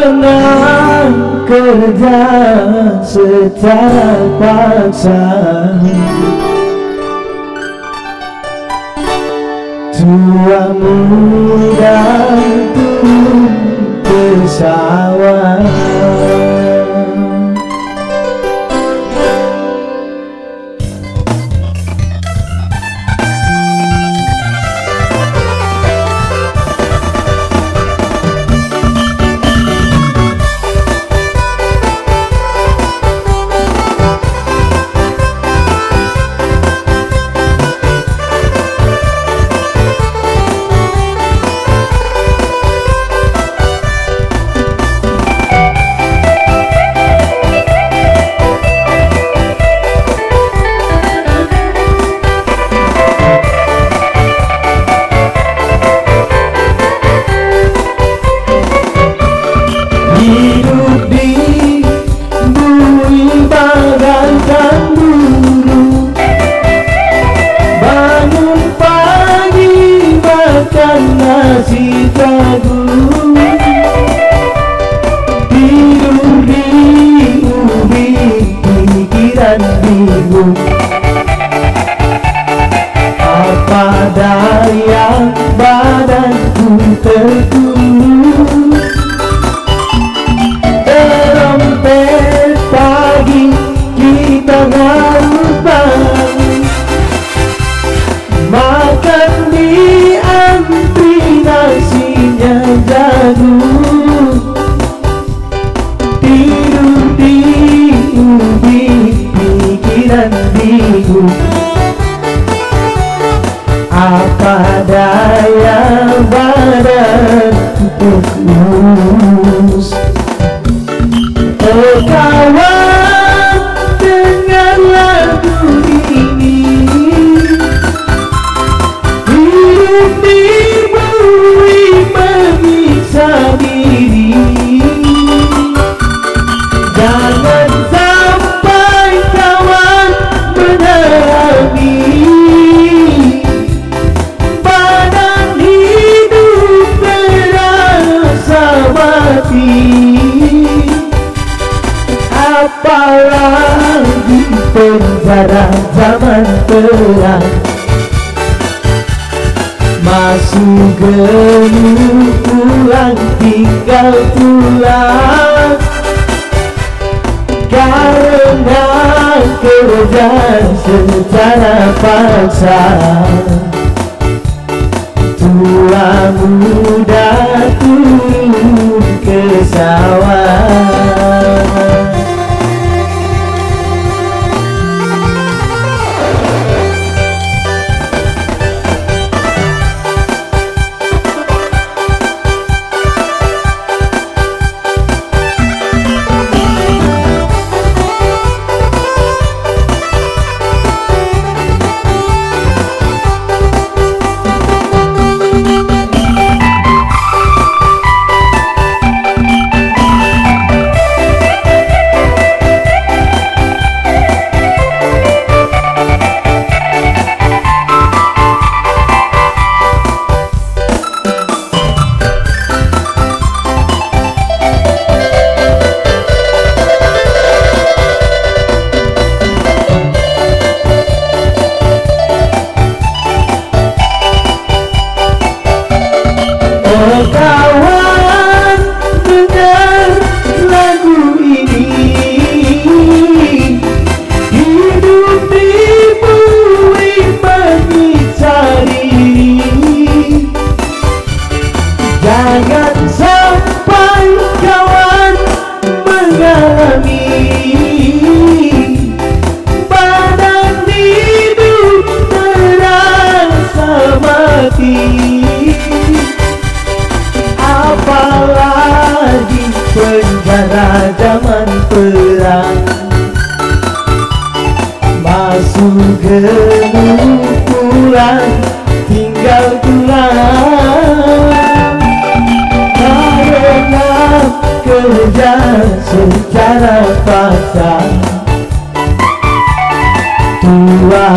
karena kerja secara paksa. Tua muda turun ke sawah. Hidup di bumi bagaikan bulu, bangun pagi makan nasi jagung, tidur di ubin pikiran bingung. Apa daya badanku terkulung, pagi kita harus bangun, makan di antri nasinya jagung, tidur di ubin pikiran bingung. Apa daya badan terkurus. Oh kawan, dengan lagu ini, hidup di bumi menyiksa diri. Jangan sampai kawan mengalami badan hidup terasa mati. Apalagi penjara zaman perang, masuk gelut pulang tinggal pulang, karena kerja secara paksa. Tua muda turun ke sawah. Oh kawan, dengar lagu ini, hidup di bumi menyiksa diri. Jangan sampai kawan mengalami badan hidup terasa mati. Apalagi penjara zaman perang, masuk gelut pulang tinggal pulang, karena kerja secara paksa. Tua